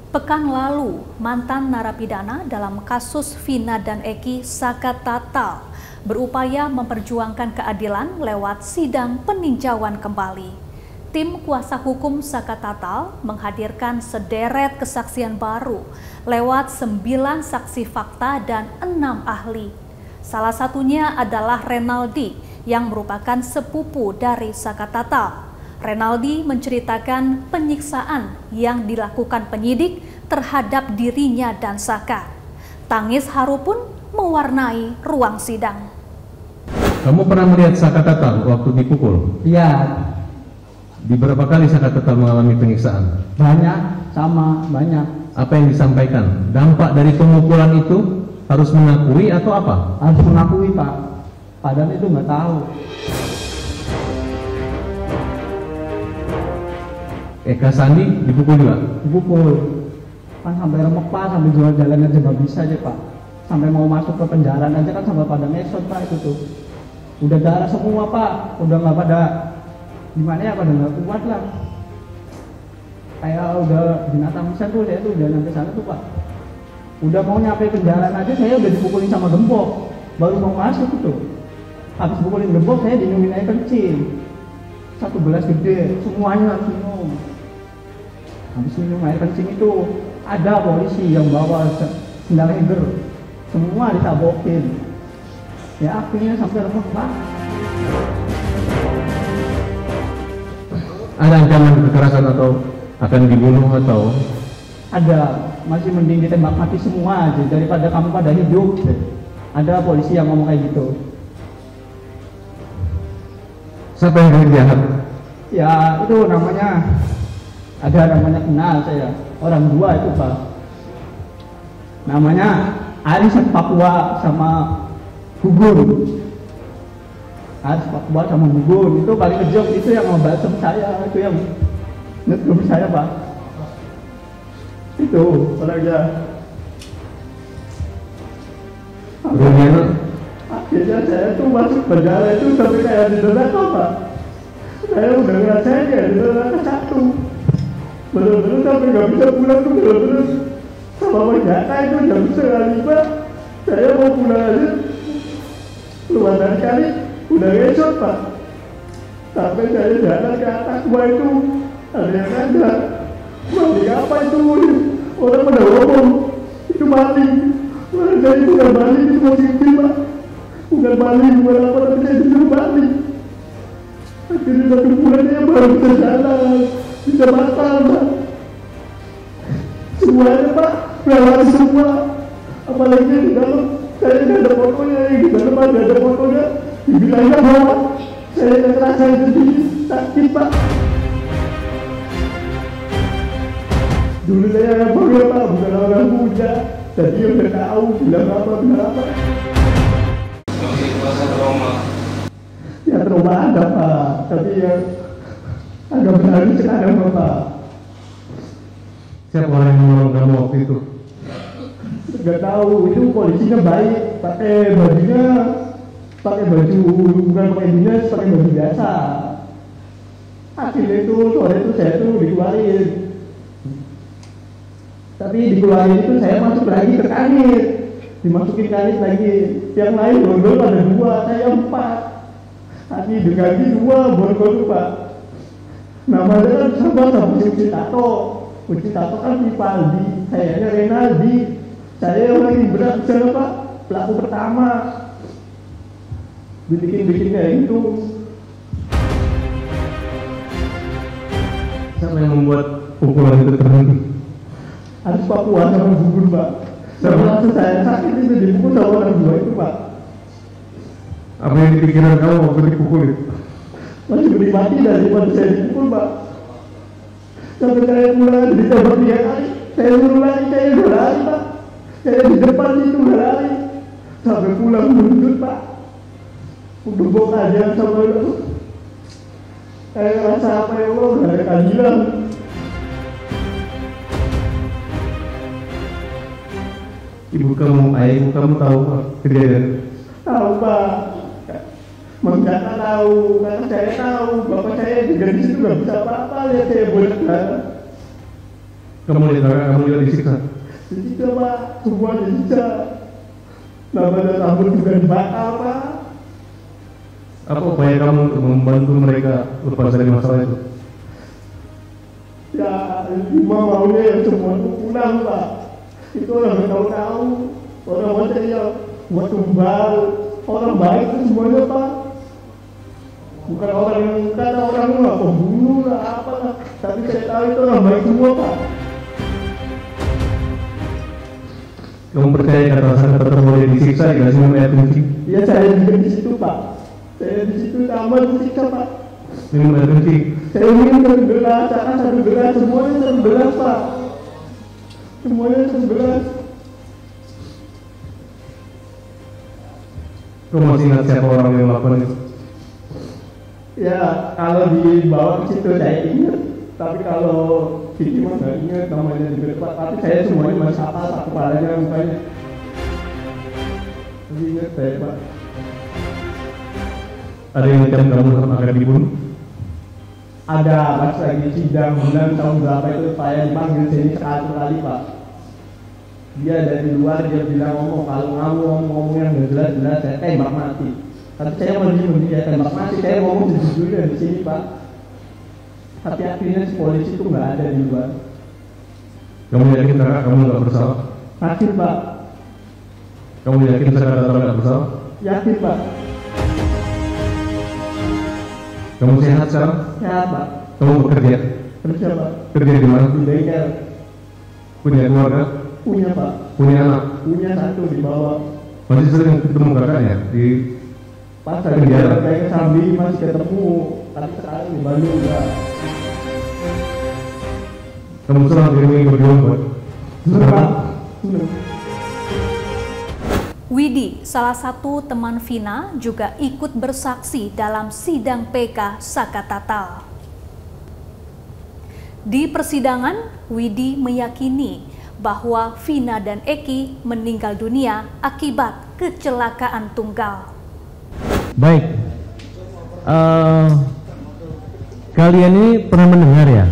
Pekan lalu, mantan narapidana dalam kasus Vina dan Eki Saka Tatal berupaya memperjuangkan keadilan lewat sidang peninjauan kembali. Tim kuasa hukum Saka Tatal menghadirkan sederet kesaksian baru lewat 9 saksi fakta dan 6 ahli. Salah satunya adalah Renaldi yang merupakan sepupu dari Saka Tatal. Renaldi menceritakan penyiksaan yang dilakukan penyidik terhadap dirinya dan Saka. Tangis haru pun mewarnai ruang sidang. Kamu pernah melihat Saka Tatal waktu dipukul? Iya. Di berapa kali Saka Tatal mengalami penyiksaan? Banyak, banyak. Apa yang disampaikan? Dampak dari pemukulan itu harus mengakui atau apa? Harus mengakui, Pak. Padahal itu nggak tahu. Eka Sandi dipukul juga? Dipukul. Kan sampai remek, Pak, sampai jual jalan aja nggak bisa aja, Pak. Sampai mau masuk ke penjara aja kan sampai pada ngesot, Pak, itu tuh. Udah darah semua, Pak. Udah nggak pada gimana ya, pada nggak kuat lah. Kayak udah binatang bisa tuh, saya tuh udah sampai sana tuh, Pak. Udah mau nyampe penjara aja saya udah dipukulin sama gembok. Baru mau masuk tuh. Habis pukulin gembok saya diminum air kencing. 1 gelas gede, semuanya harus minum. Habis minum air kencing itu ada polisi yang bawa sendal heger, semua ditabokin. Ya akhirnya sampai remek, Pak. Ada ancaman kekerasan atau akan dibunuh atau? Ada, masih mending ditembak mati semua aja daripada kamu pada hidup. Ada polisi yang ngomong kayak gitu. Siapa yang paling jahat? Ya itu namanya, ada namanya kenal saya, orang 2 itu, Pak. Namanya Aris Papua sama Gugun. Aris Papua sama Gugun itu paling kejam, itu yang ngebalsem saya, itu yang ngebalsem saya, Pak. Itu orangnya. Akhirnya saya tuh masuk penjara itu sampai kayak di neraka, Pak. Saya udah ngerasain kayak di neraka 1. Bener-bener sampai nggak bisa pulang tuh, bener-bener sama penjara itu jam 4:30 saya mau pulang aja. Keluar dari kali udah ngesot, Pak. Sampai saya jalan ke atas gua itu ada yang ada. Maling apa itu? Orang pada ngomong itu maling. Saya itu bukan maling, itu positif, Pak. Bukan maling, bukan apa, tapi saya itu maling. Akhirnya 1 bulannya baru bisa jalan, bisa makan, Pak. Semuanya, Pak, melewati semua. Apalagi di dalam, saya tidak ada fotonya, di dalam ada fotonya. Dibilangnya bahwa saya tidak terasa sendiri, sakit, Pak. Dulu saya yang bangga, Pak, bukan orang muda. Jadi udah tahu bilang apa. Ya trauma ada, Pak, tapi ya agak benar sekarang, Pak. Siapa orang yang menolong kamu waktu itu? Gak tahu, itu polisinya baik, pakai baju bukan pakai dinas, pakai baju biasa. Akhirnya itu sore itu saya tuh dikeluarin. Tapi dikeluarin itu saya masuk lagi ke kanit, dimasukin kanit lagi. Yang lain borgol ada 2, saya 4. Tadi diganti 2 borgol, Pak. Namanya kan sama Uci Tato. Uci Tato kan Vivaldi, sayanya Renaldi. Saya orang yang berat sana, Pak, pelaku pertama. Bikin kayak gitu. Siapa yang membuat pukulan itu terhenti? Harus Papua sama Gugun, Pak. Sama saya sakit itu dipukul sama orang 2 itu, Pak. Apa yang dipikiran kamu waktu dipukul itu? Masih mending mati daripada saya dipukul, Pak. Sampai saya pulang ditembak 3 kali. Saya suruh lari, saya udah lari, Pak. Saya di depan itu udah lari. Sampai pulang mundur, Pak. Udah bawa aja sama itu. Saya rasa apa ya Allah, udah ada keadilan. Ibu kamu tahu kejadian? Tahu, Pak. Menggata tahu, karena saya tahu, bapak saya juga di situ nggak bisa apa-apa, lihat saya boleh. Kamu lihat kakak kamu juga disiksa? Disiksa Pak, semua disiksa. Namanya rambut juga dibakar Pak. Apa upaya kamu untuk membantu mereka lepas dari masalah itu? Ya, cuma maunya yang semua itu pulang Pak. Itu orang yang tahu-tahu, orang macam yang buat tumbal, orang baik itu semuanya Pak. Bukan orang yang kata orang lah pembunuh lah apalah, tapi saya tahu itu orang baik semua Pak. Kamu percaya kata-kata terboleh disiksa dikasih minum air kencing? Ya saya juga di situ Pak. Saya di situ sama disiksa Pak. Minum air kencing? Saya minum 1 gelas, akan 1 gelas, semuanya 1 gelas Pak. Semuanya 1 gelas. Kamu masih ingat siapa orang yang melakukan itu? Ya kalau dibawa ke situ saya ingat, tapi kalau Kiki mah nggak ingat namanya juga Pak. Tapi saya semuanya masih hafal Pak, kepalanya mukanya. Masih ingat saya Pak. Ada yang macam kamu akan dibunuh? Ada pas lagi sidang bulan tahun berapa itu saya dipanggil sini sekali Pak. Dia dari luar dia bilang ngomong, kalau kamu ngomong yang nggak jelas saya tembak mati. Tapi saya mau dia tembak mati, saya ngomong jujur di sini Pak. Tapi akhirnya si polisi itu nggak ada di luar. Kamu yakin kakak kamu nggak bersalah? Yakin Pak. Kamu yakin kakak kamu nggak bersalah? Yakin Pak. Kamu sehat sekarang? Sehat Pak. Kamu bekerja? Kerja Pak. Kerja di mana? Di bengkel. Punya keluarga? Punya Pak. Punya anak? Punya 1 di bawah. Masih sering ketemu kakaknya di Pas saya kerja ke Sambi masih ketemu, tapi sekarang di Bandung enggak. kamu selalu diiringi berjuang buat? Pak. Widi, salah satu teman Vina, juga ikut bersaksi dalam sidang PK Sakatatal. Di persidangan, Widi meyakini bahwa Vina dan Eki meninggal dunia akibat kecelakaan tunggal. Baik, kalian ini pernah mendengar ya,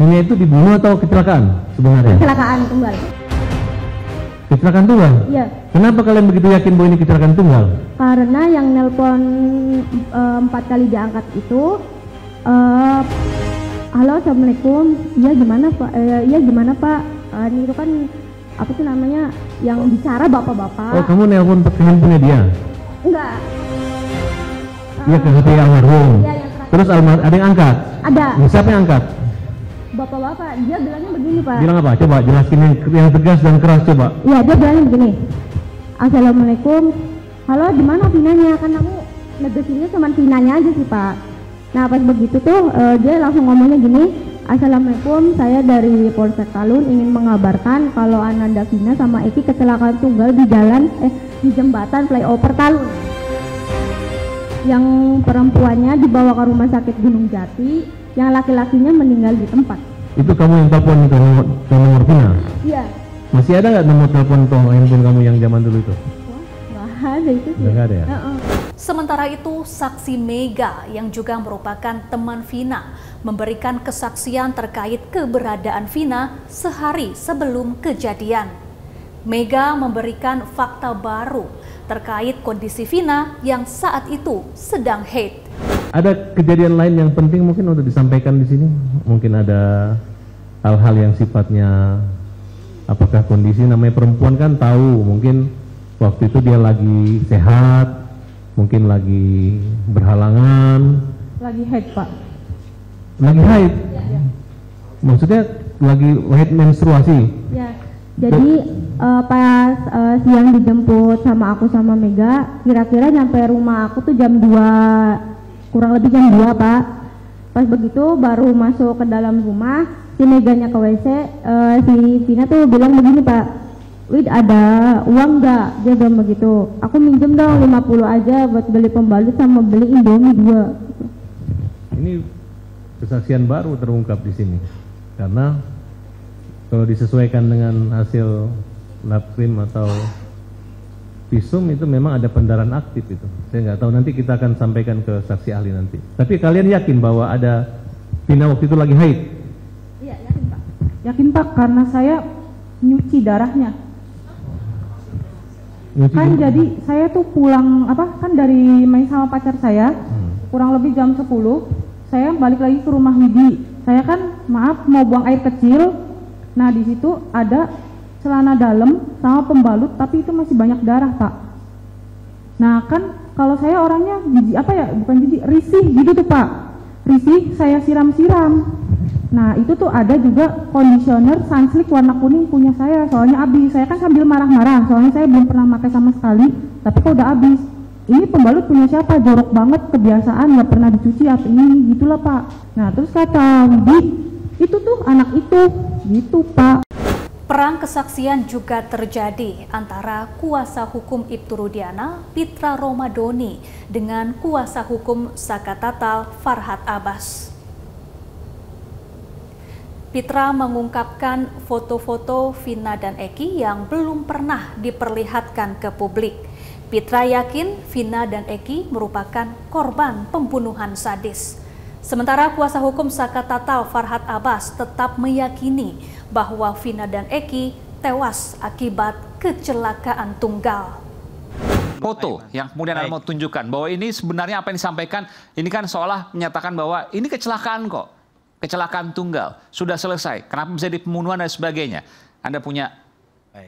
Vina itu dibunuh atau kecelakaan sebenarnya? Kecelakaan tunggal. Kecelakaan tunggal? Iya. Kenapa kalian begitu yakin bahwa ini kecelakaan tunggal? Karena yang nelpon 4 kali diangkat itu, halo assalamualaikum, iya gimana Pak? Iya gimana Pak? Ini itu kan apa sih namanya yang bicara bapak-bapak. Oh, kamu nelpon ke handphonenya dia? Enggak. Iya, ke HP almarhum. Iya, yang terakhir. Terus ada yang angkat? Ada. Siapa yang angkat? Bapak-bapak, dia bilangnya begini Pak. Bilang apa? Coba jelasin yang tegas dan keras coba. Iya, dia bilangnya begini. Assalamualaikum. Halo, di mana Vinanya? Kan kamu negesinnya cuma Vinanya aja sih Pak. Nah pas begitu tuh dia langsung ngomongnya gini. Assalamualaikum, saya dari Polsek Talun ingin mengabarkan kalau Ananda Vina sama Eki kecelakaan tunggal di di jembatan flyover Talun. Yang perempuannya dibawa ke rumah sakit Gunung Jati, yang laki-lakinya meninggal di tempat. Itu kamu yang telepon itu nomor Vina? Iya. Masih ada nggak nomor telepon atau handphone kamu yang zaman dulu itu? Wah, nggak ada itu sih. Nggak ada ya? Sementara itu, saksi Mega yang juga merupakan teman Vina memberikan kesaksian terkait keberadaan Vina sehari sebelum kejadian. Mega memberikan fakta baru terkait kondisi Vina yang saat itu sedang haid. Ada kejadian lain yang penting mungkin untuk disampaikan di sini? Mungkin ada hal-hal yang sifatnya, apakah kondisi namanya perempuan kan tahu, mungkin waktu itu dia lagi sehat, mungkin lagi berhalangan. Lagi haid Pak. Lagi haid? Ya. Maksudnya lagi haid menstruasi? Ya. Jadi pas siang dijemput sama aku sama Mega, kira-kira nyampe rumah aku tuh jam 2, kurang lebih jam 2 Pak. Pas begitu baru masuk ke dalam rumah, si Meganya ke WC, si Vina tuh bilang begini Pak, Wid ada uang nggak? Dia bilang begitu. Aku minjem dong 50 aja buat beli pembalut sama beli Indomie 2. Ini kesaksian baru terungkap di sini, karena kalau disesuaikan dengan hasil labkrim atau visum itu memang ada pendarahan aktif itu. Saya nggak tahu, nanti kita akan sampaikan ke saksi ahli nanti. Tapi kalian yakin bahwa ada Vina waktu itu lagi haid? Iya yakin Pak. Yakin Pak, karena saya nyuci darahnya. Kan jadi saya tuh pulang kan dari main sama pacar saya, kurang lebih jam 10, saya balik lagi ke rumah Widi. Saya kan maaf mau buang air kecil. Nah, di situ ada celana dalam sama pembalut, tapi itu masih banyak darah, Pak. Nah, kan kalau saya orangnya risih gitu tuh, Pak. Risih, saya siram-siram. Nah, itu tuh ada juga conditioner sunslick warna kuning punya saya, soalnya habis. Saya kan sambil marah-marah, soalnya saya belum pernah pakai sama sekali, tapi kok udah habis. Ini pembalut punya siapa? Jorok banget, kebiasaan, nggak pernah dicuci apa ini, gitulah Pak. Nah, terus kata Widi, itu tuh anak itu, gitu Pak. Perang kesaksian juga terjadi antara kuasa hukum Ibtu Rudiana, Pitra Romadoni, dengan kuasa hukum Saka Tatal, Farhad Abbas. Pitra mengungkapkan foto-foto Vina dan Eki yang belum pernah diperlihatkan ke publik. Pitra yakin Vina dan Eki merupakan korban pembunuhan sadis. Sementara kuasa hukum Saka Tatal Farhad Abbas tetap meyakini bahwa Vina dan Eki tewas akibat kecelakaan tunggal. Foto yang kemudian Anda mau tunjukkan bahwa ini sebenarnya apa yang disampaikan, ini kan seolah menyatakan bahwa ini kecelakaan kok. Kecelakaan tunggal, sudah selesai. Kenapa bisa di pembunuhan dan sebagainya? Anda punya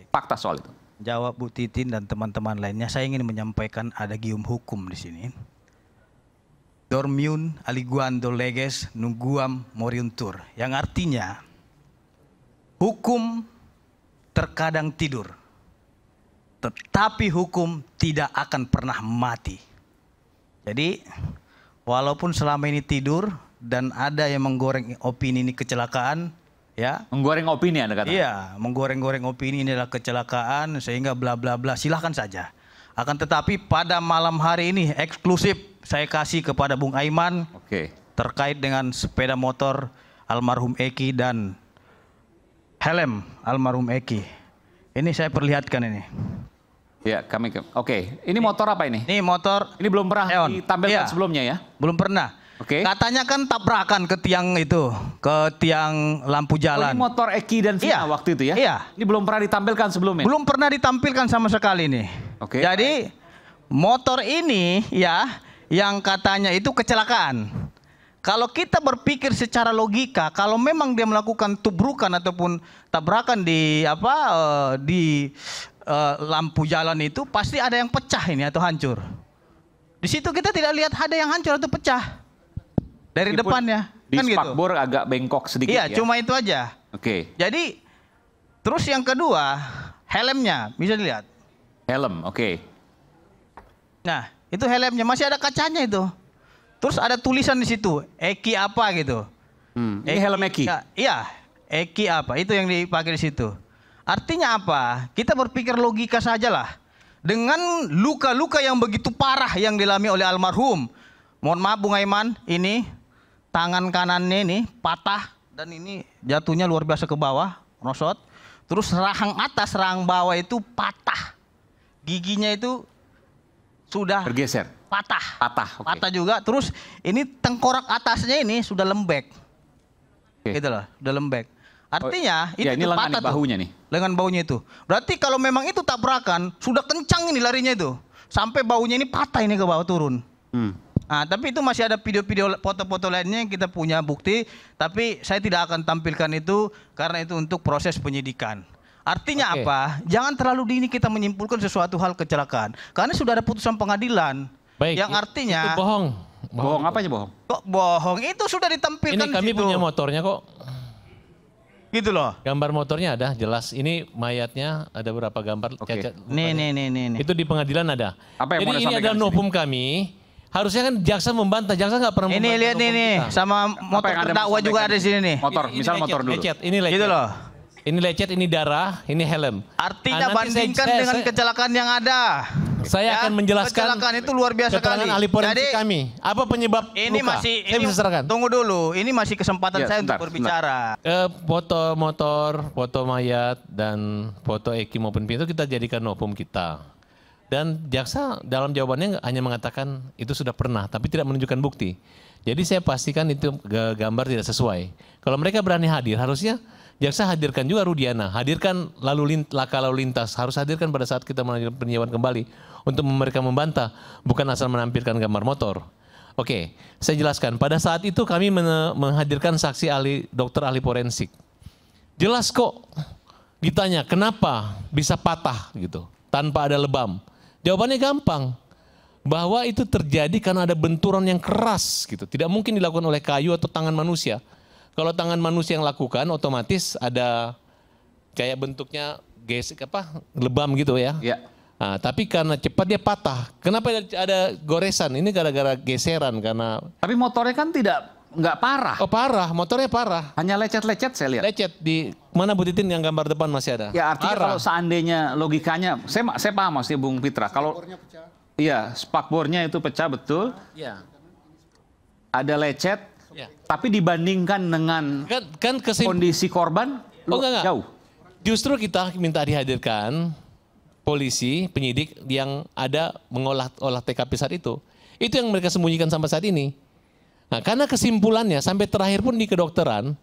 fakta soal itu? Jawab Bu Titin dan teman-teman lainnya, saya ingin menyampaikan ada gium hukum di sini. Dormiun aliguando leges nunguam moriuntur. Yang artinya, hukum terkadang tidur, tetapi hukum tidak akan pernah mati. Jadi, walaupun selama ini tidur, dan ada yang menggoreng opini ini kecelakaan, ya. Menggoreng opini Anda kata? Iya, menggoreng-goreng opini ini adalah kecelakaan sehingga bla bla bla, silahkan saja. Akan tetapi pada malam hari ini eksklusif saya kasih kepada Bung Aiman terkait dengan sepeda motor almarhum Eki dan helm almarhum Eki. Ini saya perlihatkan ini. Ya, ini motor apa ini? Ini motor. Ini belum pernah ditampilkan sebelumnya ya? Belum pernah. Katanya kan tabrakan ke tiang itu, ke tiang lampu jalan. Ini motor Eki dan Vina waktu itu ya? Iya. Ini belum pernah ditampilkan sebelumnya? Belum pernah ditampilkan sama sekali nih. Jadi motor ini ya yang katanya itu kecelakaan. Kalau kita berpikir secara logika, kalau memang dia melakukan tubrukan ataupun tabrakan di lampu jalan itu, pasti ada yang pecah ini atau hancur. Di situ kita tidak lihat ada yang hancur atau pecah. Dari depannya, di kan gitu. spakbor agak bengkok sedikit ya? Iya, cuma itu aja. Jadi, terus yang kedua, helmnya, bisa dilihat. Helm, Nah, itu helmnya, masih ada kacanya itu. Terus ada tulisan di situ, Eki apa gitu. Ini helm Eki? Iya, Eki apa, itu yang dipakai di situ. Artinya apa? Kita berpikir logika sajalah. Dengan luka-luka yang begitu parah yang dialami oleh almarhum. Mohon maaf Bung Aiman, ini tangan kanannya ini patah dan ini jatuhnya luar biasa ke bawah, rosot. Terus rahang atas, rahang bawah itu patah. Giginya itu sudah bergeser. Patah juga. Terus ini tengkorak atasnya ini sudah lembek. Gitu loh, sudah lembek. Artinya ini lengan bahunya nih. Lengan baunya itu. Berarti kalau memang itu tabrakan, sudah kencang ini larinya itu. Sampai baunya ini patah ini ke bawah turun. Nah, tapi itu masih ada video-video, foto-foto lainnya yang kita punya bukti, tapi saya tidak akan tampilkan itu karena itu untuk proses penyidikan. Artinya apa? Jangan terlalu dini kita menyimpulkan sesuatu hal kecelakaan, karena sudah ada putusan pengadilan. Yang artinya itu bohong. Bohong apanya bohong? Kok bohong? Itu sudah ditampilkan. Ini kami punya motornya kok. Gitu loh. Gambar motornya ada jelas. Ini mayatnya ada berapa gambar cacat. Nih. Itu di pengadilan ada. Apa yang jadi ini adalah novum kami. Harusnya kan jaksa membantah, jaksa nggak pernah membantah. Ini lihat nih, sama motor terdakwa juga ada di sini nih. Motor, misal motor dulu. Lecet, ini lecet. Gitu loh. Ini lecet, ini darah, ini helm. Artinya bandingkan dengan kecelakaan yang ada. Saya akan menjelaskan kecelakaan itu luar biasa kali. Ahli forensik kami. Apa penyebab ini luka? Saya bisa serahkan. Tunggu dulu, ini masih kesempatan saya untuk berbicara. Foto motor, foto mayat, dan foto Eki maupun Pintu kita jadikan novum kita. Dan jaksa dalam jawabannya hanya mengatakan itu sudah pernah, tapi tidak menunjukkan bukti. Jadi saya pastikan itu gambar tidak sesuai. Kalau mereka berani hadir, harusnya jaksa hadirkan juga Rudiana, hadirkan laka lalu lintas, harus hadirkan pada saat kita melanjutkan peninjauan kembali untuk mereka membantah, bukan asal menampilkan gambar motor. Oke, saya jelaskan. Pada saat itu kami menghadirkan saksi dokter ahli forensik. Jelas kok ditanya kenapa bisa patah gitu tanpa ada lebam. Jawabannya gampang, bahwa itu terjadi karena ada benturan yang keras gitu. Tidak mungkin dilakukan oleh kayu atau tangan manusia. Kalau tangan manusia yang lakukan, otomatis ada kayak bentuknya lebam gitu ya. Ya. Nah, tapi karena cepat dia patah. Kenapa ada goresan? Ini gara-gara geseran karena. Tapi motornya kan nggak parah. Oh parah, motornya parah. Hanya lecet-lecet saya lihat. Lecet di mana Bu Titin yang gambar depan masih ada? Ya artinya kalau seandainya logikanya, saya paham maksudnya Bung Pitra. Kalau iya, spakbornya itu pecah betul. Iya. Ada lecet. Ya. Tapi dibandingkan dengan kondisi korban, enggak. jauh. Justru kita minta dihadirkan polisi, penyidik yang ada mengolah TKP saat itu. Itu yang mereka sembunyikan sampai saat ini. Nah, karena kesimpulannya sampai terakhir pun di kedokteran,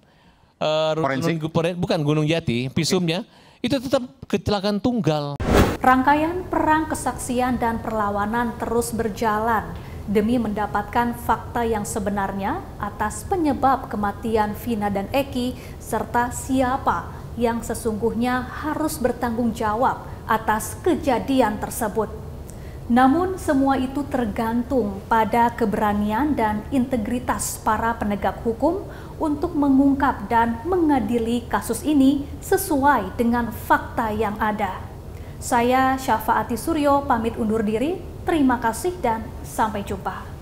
bukan Gunung Jati, visumnya, itu tetap kecelakaan tunggal. Rangkaian perang kesaksian dan perlawanan terus berjalan demi mendapatkan fakta yang sebenarnya atas penyebab kematian Vina dan Eki serta siapa yang sesungguhnya harus bertanggung jawab atas kejadian tersebut. Namun semua itu tergantung pada keberanian dan integritas para penegak hukum untuk mengungkap dan mengadili kasus ini sesuai dengan fakta yang ada. Saya Syafaati Suryo pamit undur diri. Terima kasih dan sampai jumpa.